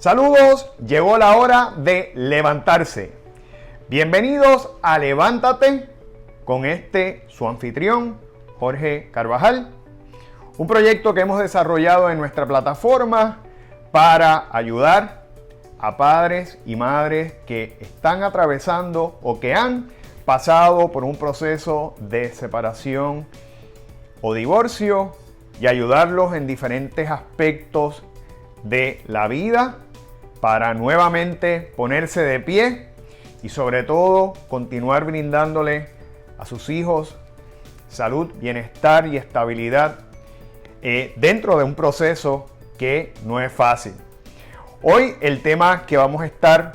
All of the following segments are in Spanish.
Saludos, llegó la hora de levantarse. Bienvenidos a Levántate con su anfitrión, Jorge Carvajal. Un proyecto que hemos desarrollado en nuestra plataforma para ayudar a padres y madres que están atravesando o que han pasado por un proceso de separación o divorcio y ayudarlos en diferentes aspectos de la vida para nuevamente ponerse de pie y sobre todo continuar brindándole a sus hijos salud, bienestar y estabilidad dentro de un proceso que no es fácil. Hoy el tema que vamos a estar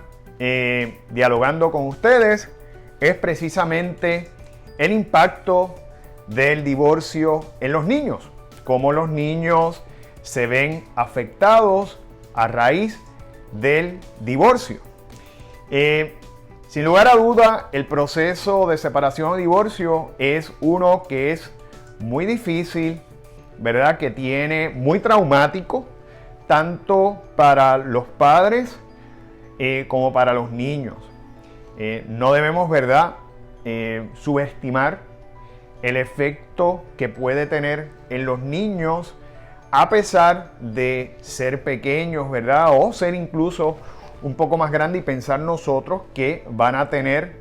dialogando con ustedes es precisamente el impacto del divorcio en los niños, cómo los niños se ven afectados a raíz del divorcio. Sin lugar a duda, el proceso de separación o divorcio es uno que es muy difícil, ¿verdad? Que tiene muy traumático, tanto para los padres como para los niños. No debemos, ¿verdad?, subestimar el efecto que puede tener en los niños a pesar de ser pequeños, ¿verdad? O ser incluso un poco más grandes y pensar nosotros que van a tener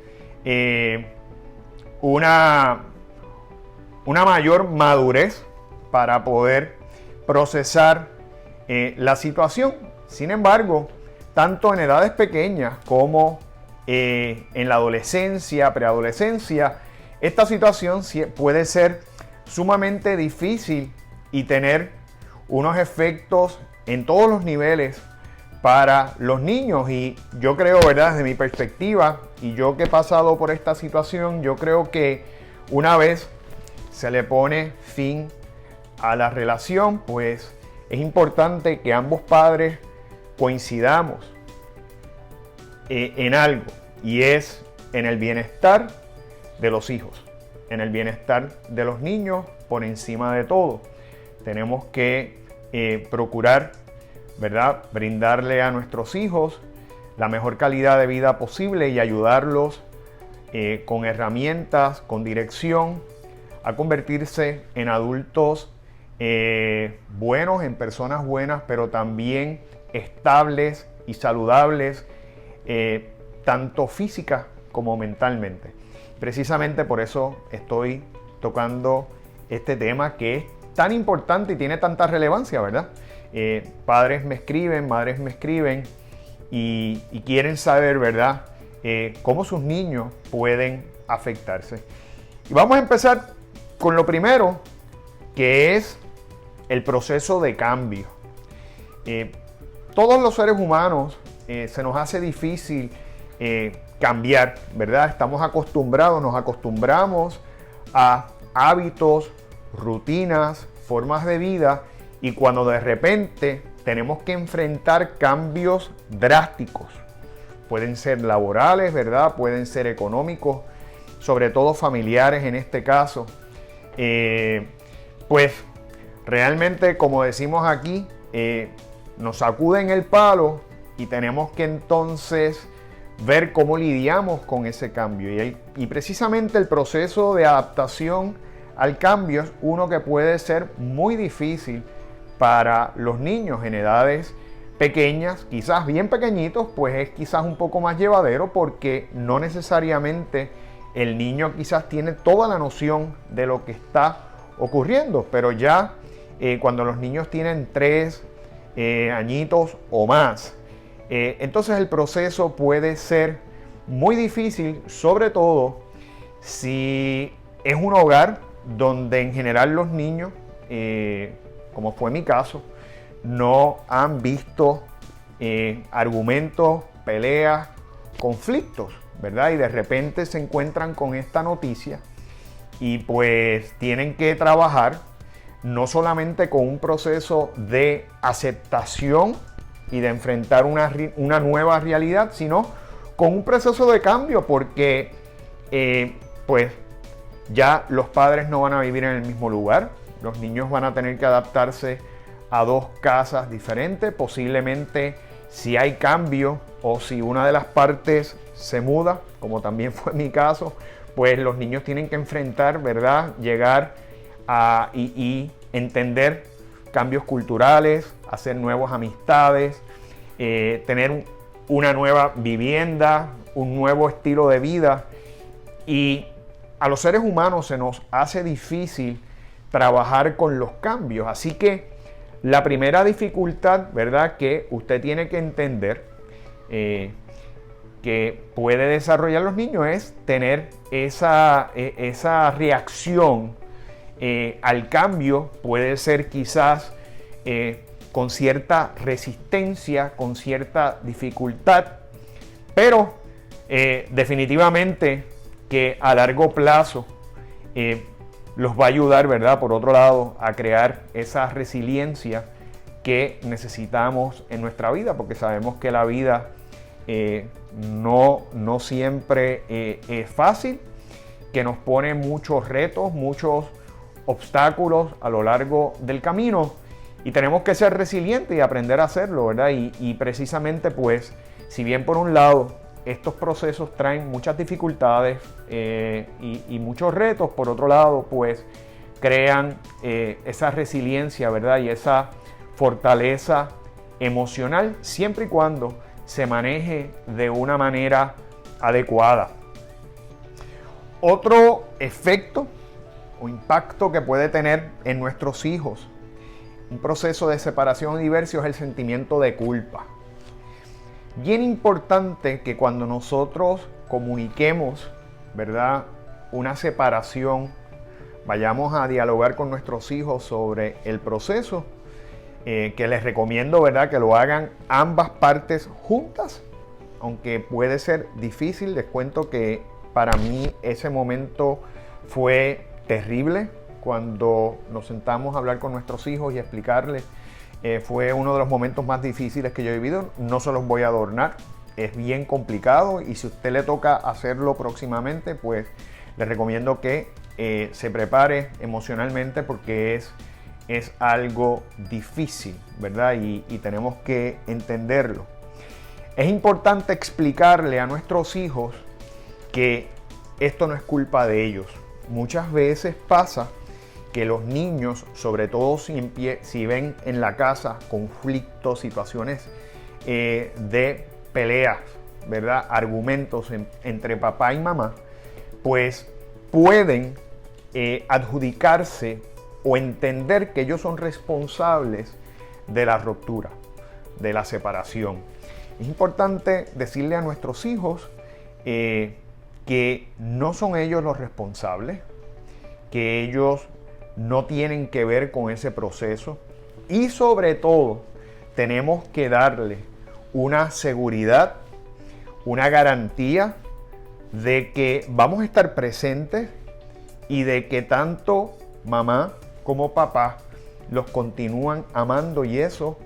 una mayor madurez para poder procesar la situación. Sin embargo, tanto en edades pequeñas como en la adolescencia, preadolescencia, esta situación puede ser sumamente difícil y tener unos efectos en todos los niveles para los niños. Y yo creo, ¿verdad?, desde mi perspectiva, y yo que he pasado por esta situación, yo creo que una vez se le pone fin a la relación, pues es importante que ambos padres coincidamos en algo, y es en el bienestar de los hijos, en el bienestar de los niños por encima de todo. Tenemos que procurar, ¿verdad?, brindarle a nuestros hijos la mejor calidad de vida posible y ayudarlos con herramientas, con dirección, a convertirse en adultos buenos, en personas buenas, pero también estables y saludables, tanto física como mentalmente. Precisamente por eso estoy tocando este tema que es tan importante y tiene tanta relevancia, ¿verdad? Padres me escriben, madres me escriben y quieren saber, ¿verdad?, cómo sus niños pueden afectarse. Y vamos a empezar con lo primero, que es el proceso de cambio. Todos los seres humanos se nos hace difícil cambiar, ¿verdad? Estamos acostumbrados, nos acostumbramos a hábitos, rutinas, formas de vida, y cuando de repente tenemos que enfrentar cambios drásticos, pueden ser laborales, ¿verdad?, pueden ser económicos, sobre todo familiares en este caso, pues realmente, como decimos aquí, nos sacuden el palo y tenemos que entonces ver cómo lidiamos con ese cambio. Y precisamente el proceso de adaptación al cambio es uno que puede ser muy difícil para los niños en edades pequeñas, quizás bien pequeñitos, pues es quizás un poco más llevadero porque no necesariamente el niño quizás tiene toda la noción de lo que está ocurriendo, pero ya cuando los niños tienen 3 añitos o más, entonces el proceso puede ser muy difícil, sobre todo si es un hogar donde en general los niños, como fue mi caso, no han visto argumentos, peleas, conflictos, ¿verdad? Y de repente se encuentran con esta noticia y pues tienen que trabajar no solamente con un proceso de aceptación y de enfrentar una nueva realidad, sino con un proceso de cambio, porque pues ya los padres no van a vivir en el mismo lugar, los niños van a tener que adaptarse a 2 casas diferentes, posiblemente si hay cambio o si una de las partes se muda, como también fue mi caso, pues los niños tienen que enfrentar, ¿verdad? Llegar a y entender cambios culturales, hacer nuevas amistades, tener una nueva vivienda, un nuevo estilo de vida. Y a los seres humanos se nos hace difícil trabajar con los cambios. Así que la primera dificultad, ¿verdad?, que usted tiene que entender que puede desarrollar los niños es tener esa reacción al cambio. Puede ser quizás con cierta resistencia, con cierta dificultad, pero definitivamente que a largo plazo los va a ayudar, ¿verdad?, por otro lado, a crear esa resiliencia que necesitamos en nuestra vida, porque sabemos que la vida no siempre es fácil, que nos pone muchos retos, muchos obstáculos a lo largo del camino, y tenemos que ser resilientes y aprender a hacerlo, ¿verdad? Y precisamente, pues, si bien por un lado estos procesos traen muchas dificultades y muchos retos, por otro lado, pues, crean esa resiliencia, ¿verdad? Y esa fortaleza emocional, siempre y cuando se maneje de una manera adecuada. Otro efecto o impacto que puede tener en nuestros hijos un proceso de separación o divorcio es el sentimiento de culpa. Bien importante que cuando nosotros comuniquemos, ¿verdad?, una separación, vayamos a dialogar con nuestros hijos sobre el proceso, que les recomiendo, ¿verdad?, que lo hagan ambas partes juntas, aunque puede ser difícil. Les cuento que para mí ese momento fue terrible. Cuando nos sentamos a hablar con nuestros hijos y explicarles, fue uno de los momentos más difíciles que yo he vivido. No se los voy a adornar, es bien complicado, y si a usted le toca hacerlo próximamente, pues le recomiendo que se prepare emocionalmente, porque es algo difícil, ¿verdad? Y tenemos que entenderlo. Es importante explicarle a nuestros hijos que esto no es culpa de ellos. Muchas veces pasa que los niños, sobre todo si ven en la casa conflictos, situaciones de peleas, ¿verdad?, argumentos entre papá y mamá, pues pueden adjudicarse o entender que ellos son responsables de la ruptura, de la separación. Es importante decirle a nuestros hijos que no son ellos los responsables, que ellos no tienen que ver con ese proceso, y sobre todo tenemos que darle una seguridad, una garantía de que vamos a estar presentes y de que tanto mamá como papá los continúan amando, y eso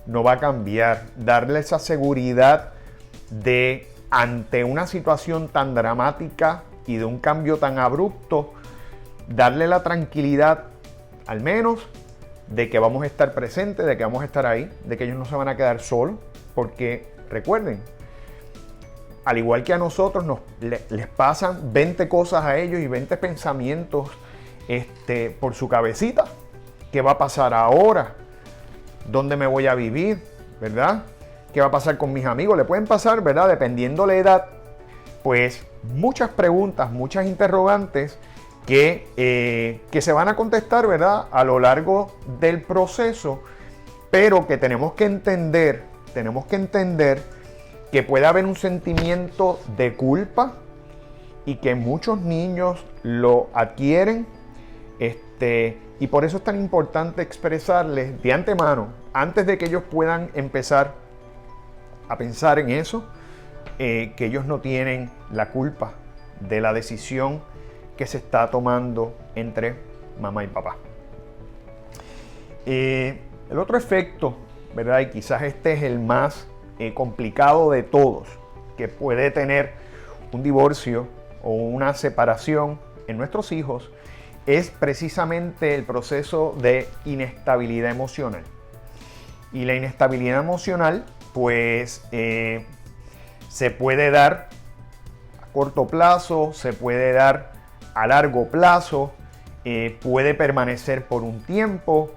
no va a cambiar. Darle esa seguridad de, ante una situación tan dramática y de un cambio tan abrupto, darle la tranquilidad, al menos, de que vamos a estar presentes, de que vamos a estar ahí, de que ellos no se van a quedar solos, porque recuerden, al igual que a nosotros les pasan 20 cosas a ellos y 20 pensamientos por su cabecita. ¿Qué va a pasar ahora? ¿Dónde me voy a vivir? ¿Verdad? ¿Qué va a pasar con mis amigos? Le pueden pasar, ¿verdad?, dependiendo la edad, pues muchas preguntas, muchas interrogantes que se van a contestar, ¿verdad?, a lo largo del proceso, pero que tenemos que entender que puede haber un sentimiento de culpa y que muchos niños lo adquieren, y por eso es tan importante expresarles de antemano, antes de que ellos puedan empezar a pensar en eso, que ellos no tienen la culpa de la decisión que se está tomando entre mamá y papá. El otro efecto, ¿verdad?, y quizás este es el más complicado de todos, que puede tener un divorcio o una separación en nuestros hijos, es precisamente el proceso de inestabilidad emocional. Y la inestabilidad emocional pues se puede dar a corto plazo, se puede dar a largo plazo, puede permanecer por un tiempo.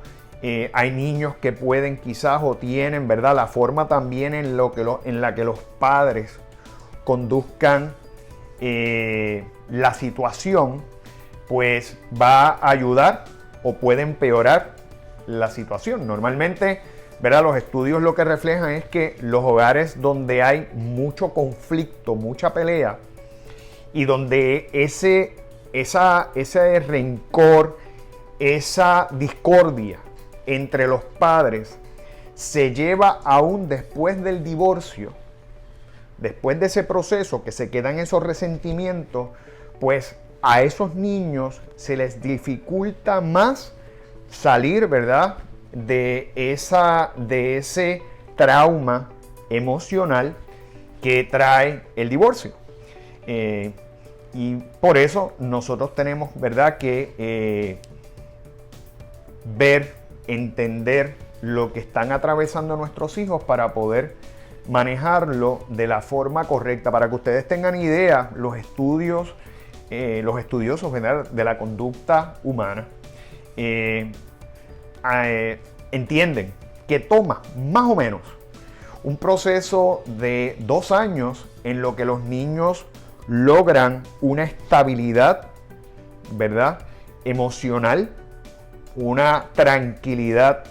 Hay niños que pueden quizás o tienen, ¿verdad?, la forma también en la que los padres conduzcan la situación, pues va a ayudar o puede empeorar la situación. Normalmente, ¿verdad?, los estudios lo que reflejan es que los hogares donde hay mucho conflicto, mucha pelea, y donde ese rencor, esa discordia entre los padres se lleva aún después del divorcio, después de ese proceso que se quedan esos resentimientos, pues a esos niños se les dificulta más salir, ¿verdad?, de ese trauma emocional que trae el divorcio. Y por eso nosotros tenemos, ¿verdad?, que ver, entender lo que están atravesando nuestros hijos para poder manejarlo de la forma correcta. Para que ustedes tengan idea, los estudiosos, ¿verdad?, de la conducta humana entienden que toma más o menos un proceso de 2 años en lo que los niños logran una estabilidad, ¿verdad?, emocional, una tranquilidad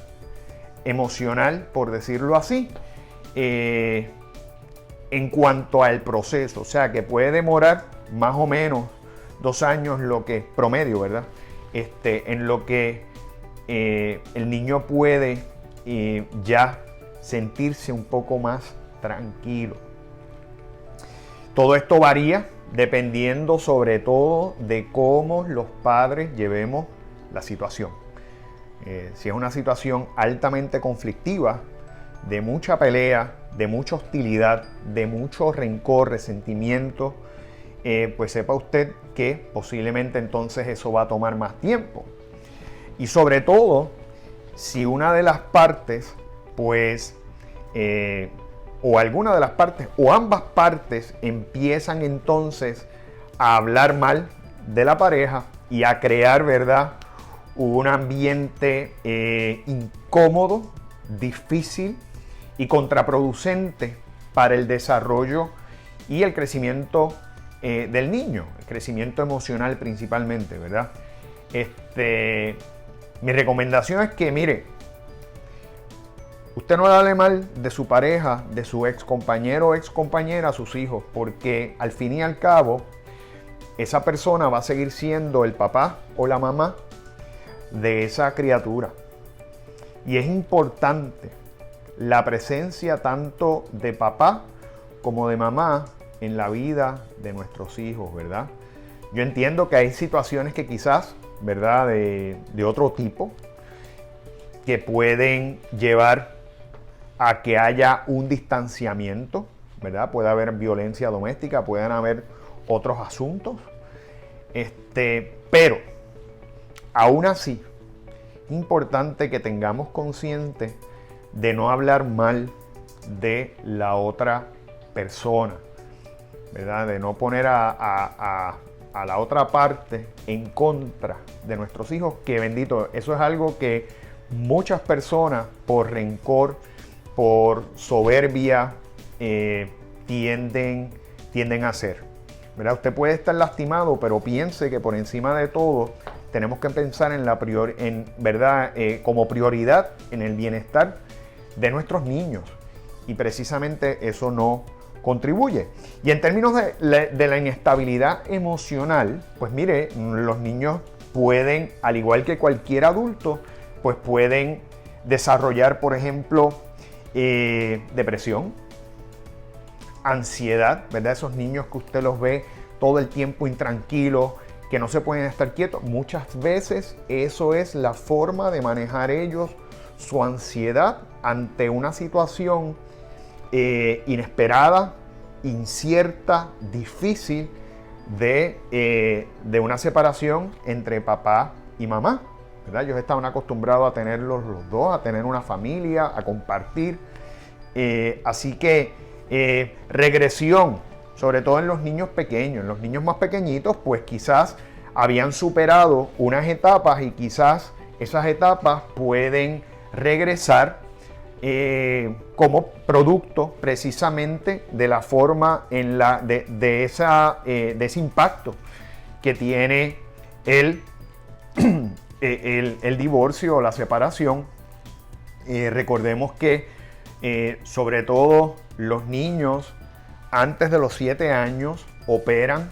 emocional, por decirlo así, en cuanto al proceso. O sea, que puede demorar más o menos 2 años, lo que promedio, ¿verdad?, en lo que el niño puede ya sentirse un poco más tranquilo. Todo esto varía dependiendo sobre todo de cómo los padres llevemos la situación. Si es una situación altamente conflictiva, de mucha pelea, de mucha hostilidad, de mucho rencor, resentimiento, pues sepa usted que posiblemente entonces eso va a tomar más tiempo. Y sobre todo, si una de las partes, pues, o alguna de las partes, o ambas partes empiezan entonces a hablar mal de la pareja y a crear, ¿verdad?, un ambiente incómodo, difícil y contraproducente para el desarrollo y el crecimiento del niño, el crecimiento emocional principalmente, ¿verdad? Mi recomendación es que, mire, usted no le hable mal de su pareja, de su ex compañero o ex compañera a sus hijos, porque al fin y al cabo, esa persona va a seguir siendo el papá o la mamá de esa criatura. Y es importante la presencia tanto de papá como de mamá en la vida de nuestros hijos, ¿verdad? Yo entiendo que hay situaciones que quizás, ¿verdad?, de otro tipo, que pueden llevar a que haya un distanciamiento, ¿verdad? Puede haber violencia doméstica, pueden haber otros asuntos, pero aún así, es importante que tengamos consciente de no hablar mal de la otra persona, ¿verdad? De no poner a la otra parte en contra de nuestros hijos, que bendito, eso es algo que muchas personas por rencor, por soberbia, tienden a hacer, ¿verdad? Usted puede estar lastimado, pero piense que por encima de todo tenemos que pensar ¿verdad?, como prioridad en el bienestar de nuestros niños, y precisamente eso no contribuye. Y en términos de la inestabilidad emocional, pues mire, los niños pueden, al igual que cualquier adulto, pues pueden desarrollar, por ejemplo, depresión, ansiedad, ¿verdad? Esos niños que usted los ve todo el tiempo intranquilos, que no se pueden estar quietos. Muchas veces eso es la forma de manejar ellos su ansiedad ante una situación inesperada, incierta, difícil de una separación entre papá y mamá, ¿verdad? Ellos estaban acostumbrados a tenerlos los dos, a tener una familia, a compartir, Así que regresión, sobre todo en los niños pequeños. En los niños más pequeñitos, pues quizás habían superado unas etapas y quizás esas etapas pueden regresar como producto precisamente de la forma de ese impacto que tiene el divorcio o la separación. Recordemos que sobre todo los niños antes de los 7 años operan,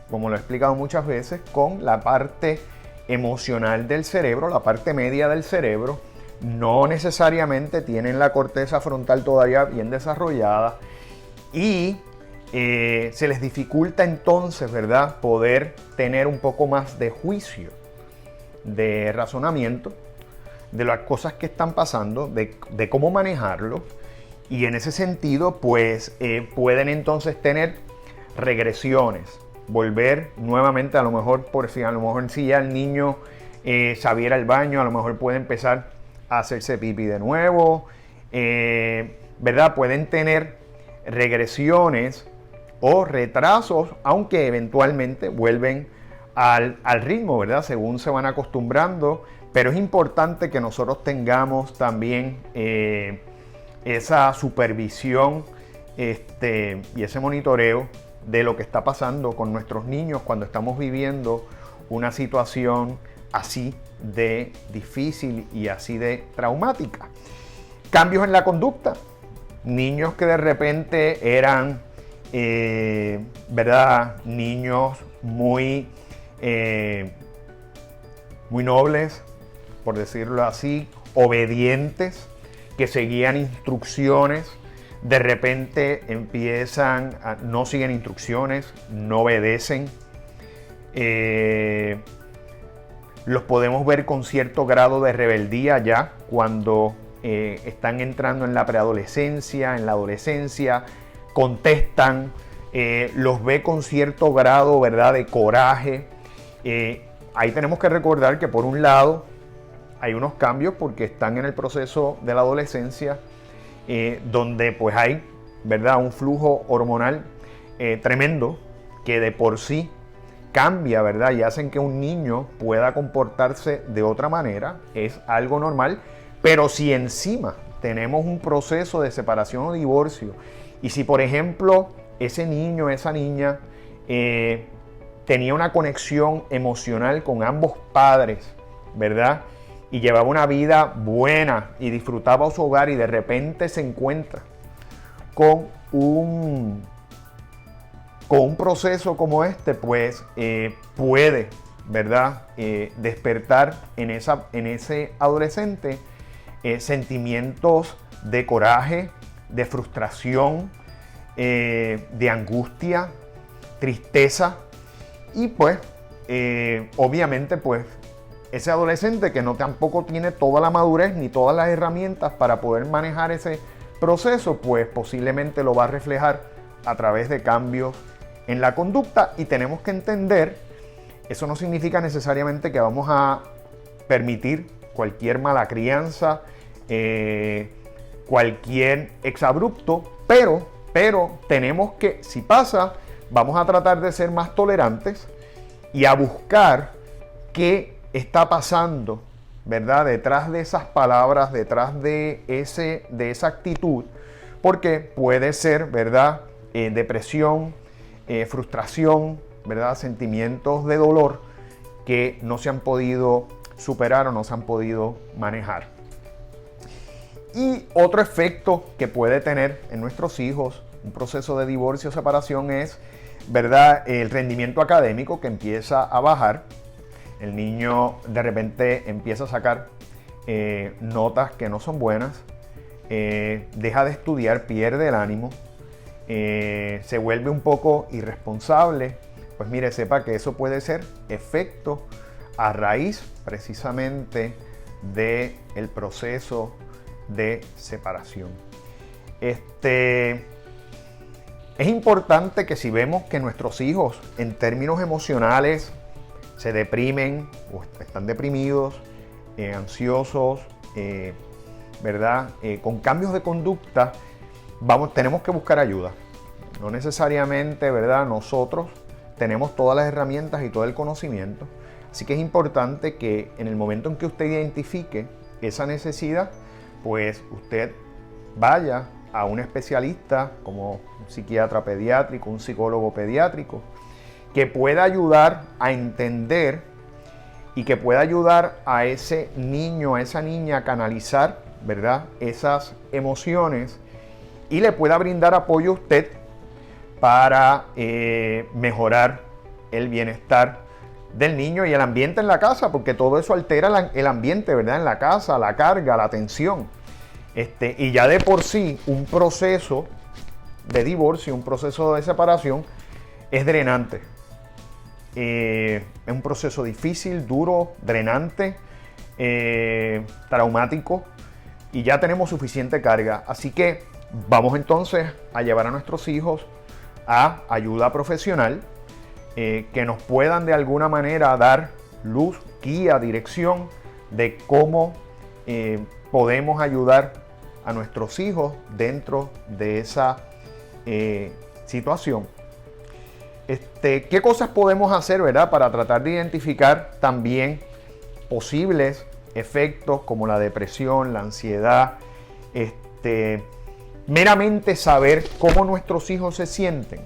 como lo he explicado muchas veces, con la parte emocional del cerebro, la parte media del cerebro. No necesariamente tienen la corteza frontal todavía bien desarrollada y se les dificulta entonces, ¿verdad?, poder tener un poco más de juicio, de razonamiento de las cosas que están pasando, de cómo manejarlo. Y en ese sentido, pues pueden entonces tener regresiones, volver nuevamente, a lo mejor si ya el niño sabiera el baño, a lo mejor puede empezar a hacerse pipí de nuevo, ¿verdad? Pueden tener regresiones o retrasos, aunque eventualmente vuelven al ritmo, ¿verdad? Según se van acostumbrando, pero es importante que nosotros tengamos también esa supervisión y ese monitoreo de lo que está pasando con nuestros niños cuando estamos viviendo una situación así de difícil y así de traumática. Cambios en la conducta. Niños que de repente eran, ¿verdad?, niños muy nobles, por decirlo así, obedientes, que seguían instrucciones, de repente no siguen instrucciones, no obedecen. Los podemos ver con cierto grado de rebeldía ya cuando están entrando en la preadolescencia, en la adolescencia, contestan, los ve con cierto grado, ¿verdad?, de coraje. Ahí tenemos que recordar que por un lado hay unos cambios porque están en el proceso de la adolescencia, donde pues hay, ¿verdad?, un flujo hormonal tremendo que de por sí cambia, ¿verdad?, y hacen que un niño pueda comportarse de otra manera. Es algo normal, pero si encima tenemos un proceso de separación o divorcio, y si por ejemplo ese niño, esa niña tenía una conexión emocional con ambos padres, ¿verdad?, y llevaba una vida buena y disfrutaba su hogar, y de repente se encuentra con un proceso como este, pues puede, ¿verdad?, despertar en ese adolescente sentimientos de coraje, de frustración, de angustia, tristeza, y pues obviamente pues ese adolescente que tampoco tiene toda la madurez ni todas las herramientas para poder manejar ese proceso, pues posiblemente lo va a reflejar a través de cambios en la conducta. Y tenemos que entender, eso no significa necesariamente que vamos a permitir cualquier mala crianza, cualquier exabrupto, pero tenemos que, si pasa, vamos a tratar de ser más tolerantes y a buscar qué está pasando, ¿verdad?, detrás de esas palabras, detrás de esa actitud, porque puede ser, ¿verdad?, depresión, frustración, ¿verdad?, sentimientos de dolor que no se han podido superar o no se han podido manejar. Y otro efecto que puede tener en nuestros hijos un proceso de divorcio o separación es, ¿verdad?, el rendimiento académico, que empieza a bajar. El niño de repente empieza a sacar notas que no son buenas, deja de estudiar, pierde el ánimo, se vuelve un poco irresponsable. Pues mire, sepa que eso puede ser efecto a raíz precisamente del proceso de separación. Es importante que si vemos que nuestros hijos en términos emocionales se deprimen o están deprimidos, ansiosos, ¿verdad?, con cambios de conducta, tenemos que buscar ayuda. No necesariamente, ¿verdad? Nosotros tenemos todas las herramientas y todo el conocimiento. Así que es importante que en el momento en que usted identifique esa necesidad, pues usted vaya a un especialista como un psiquiatra pediátrico, un psicólogo pediátrico, que pueda ayudar a entender y que pueda ayudar a ese niño, a esa niña a canalizar, ¿verdad?, esas emociones y le pueda brindar apoyo a usted para mejorar el bienestar del niño y el ambiente en la casa, porque todo eso altera el ambiente, ¿verdad?, en la casa, la carga, la tensión. Y ya de por sí un proceso de divorcio, un proceso de separación es drenante. Es un proceso difícil, duro, drenante, traumático, y ya tenemos suficiente carga. Así que vamos entonces a llevar a nuestros hijos a ayuda profesional, que nos puedan de alguna manera dar luz, guía, dirección de cómo podemos ayudar a nuestros hijos dentro de esa situación. ¿Qué cosas podemos hacer, verdad, para tratar de identificar también posibles efectos como la depresión, la ansiedad, meramente saber cómo nuestros hijos se sienten?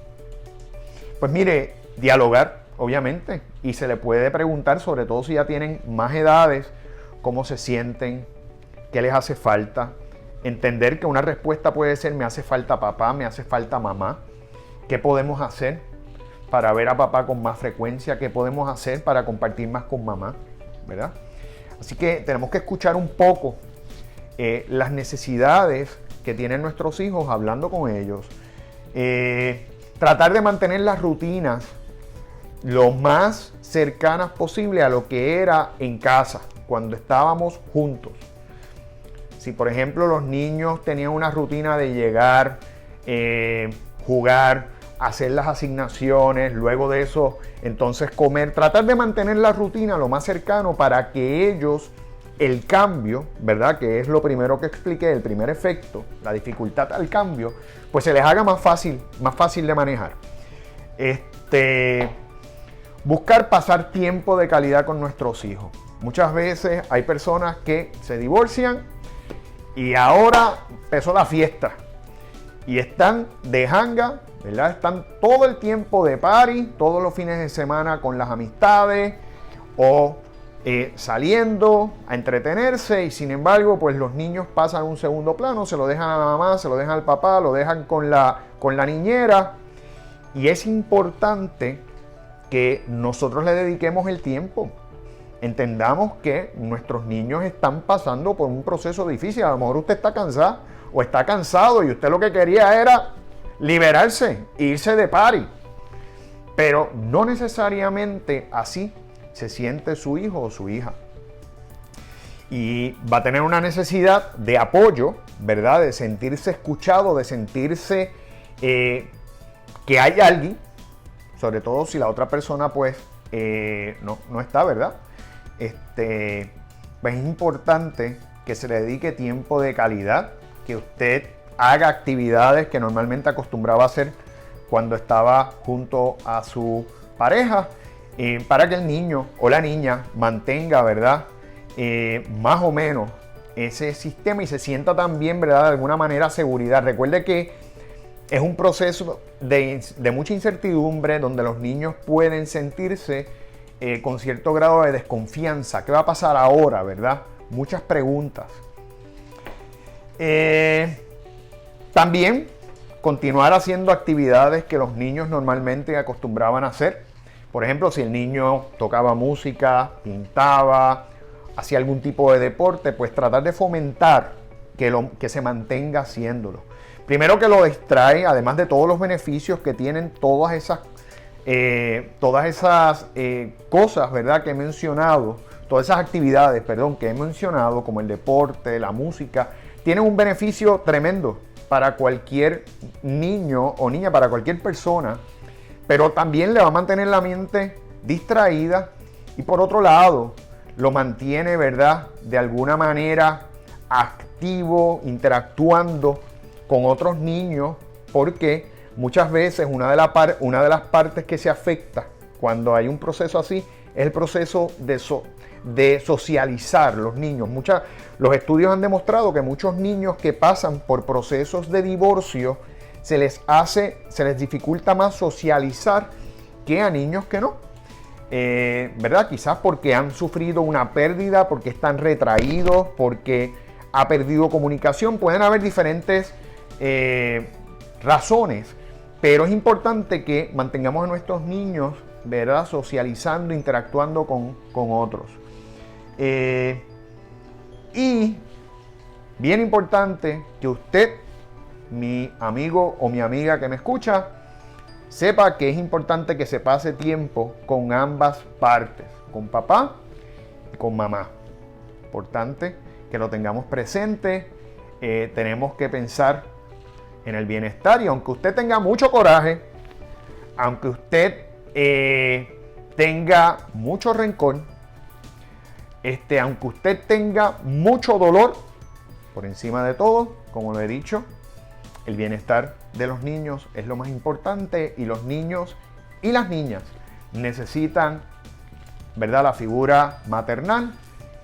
Pues mire, dialogar, obviamente, y se le puede preguntar, sobre todo si ya tienen más edades, cómo se sienten, qué les hace falta. Entender que una respuesta puede ser: me hace falta papá, me hace falta mamá. ¿Qué podemos hacer para ver a papá con más frecuencia? ¿Qué podemos hacer para compartir más con mamá? ¿Verdad? Así que tenemos que escuchar un poco las necesidades que tienen nuestros hijos, hablando con ellos. Tratar de mantener las rutinas lo más cercanas posible a lo que era en casa, cuando estábamos juntos. Si por ejemplo los niños tenían una rutina de llegar, jugar, hacer las asignaciones, luego de eso entonces comer, tratar de mantener la rutina lo más cercano para que ellos, el cambio, ¿verdad?, que es lo primero que expliqué, el primer efecto, la dificultad al cambio, pues se les haga más fácil de manejar. Buscar pasar tiempo de calidad con nuestros hijos. Muchas veces hay personas que se divorcian y ahora empezó la fiesta y están de janga, ¿verdad? Están todo el tiempo de party, todos los fines de semana con las amistades o saliendo a entretenerse, y sin embargo pues los niños pasan a un segundo plano, se lo dejan a la mamá, se lo dejan al papá, lo dejan con la niñera, y es importante que nosotros le dediquemos el tiempo. Entendamos que nuestros niños están pasando por un proceso difícil. A lo mejor usted está cansada o está cansado y usted lo que quería era liberarse, irse de party. Pero no necesariamente así se siente su hijo o su hija. Y va a tener una necesidad de apoyo, ¿verdad? De sentirse escuchado, de sentirse que hay alguien, sobre todo si la otra persona pues no está, ¿verdad? Pues es importante que se le dedique tiempo de calidad, que usted haga actividades que normalmente acostumbraba a hacer cuando estaba junto a su pareja, para que el niño o la niña mantenga, ¿verdad?, más o menos ese sistema y se sienta también, ¿verdad?, de alguna manera seguridad. Recuerde que es un proceso de mucha incertidumbre, donde los niños pueden sentirse con cierto grado de desconfianza. ¿Qué va a pasar ahora, verdad? Muchas preguntas. También continuar haciendo actividades que los niños normalmente acostumbraban a hacer. Por ejemplo, si el niño tocaba música, pintaba, hacía algún tipo de deporte, pues tratar de fomentar que se mantenga haciéndolo. Primero, que lo distrae, además de todos los beneficios que tienen todas esas cosas, ¿verdad?, que he mencionado, todas esas actividades, que he mencionado, como el deporte, la música, tienen un beneficio tremendo para cualquier niño o niña, para cualquier persona, pero también le va a mantener la mente distraída y por otro lado lo mantiene, ¿verdad?, de alguna manera activo, interactuando con otros niños, porque muchas veces una de las partes que se afecta cuando hay un proceso así es el proceso de socializar los niños. Los estudios han demostrado que muchos niños que pasan por procesos de divorcio se les dificulta más socializar que a niños que no. ¿Verdad? Quizás porque han sufrido una pérdida, porque están retraídos, porque ha perdido comunicación. Pueden haber diferentes razones, pero es importante que mantengamos a nuestros niños, ¿verdad?, socializando, interactuando con otros. Y bien importante que usted, mi amigo o mi amiga que me escucha, sepa que es importante que se pase tiempo con ambas partes, con papá y con mamá. Importante que lo tengamos presente. Tenemos que pensar en el bienestar, y aunque usted tenga mucho coraje, aunque usted tenga mucho rencor, aunque usted tenga mucho dolor, por encima de todo, como lo he dicho, el bienestar de los niños es lo más importante, y los niños y las niñas necesitan, ¿verdad?, la figura maternal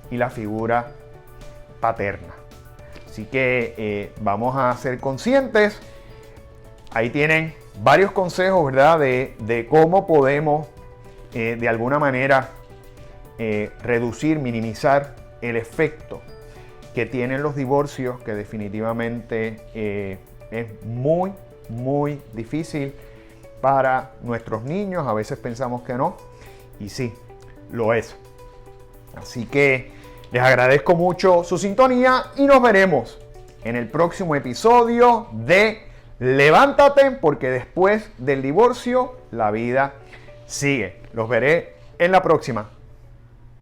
y la figura paterna. Así que vamos a ser conscientes. Ahí tienen varios consejos, ¿verdad?, de cómo podemos de alguna manera reducir, minimizar el efecto que tienen los divorcios, que definitivamente es muy, muy difícil para nuestros niños. A veces pensamos que no, y sí, lo es. Así que les agradezco mucho su sintonía y nos veremos en el próximo episodio de Levántate, porque después del divorcio la vida sigue. Los veré en la próxima.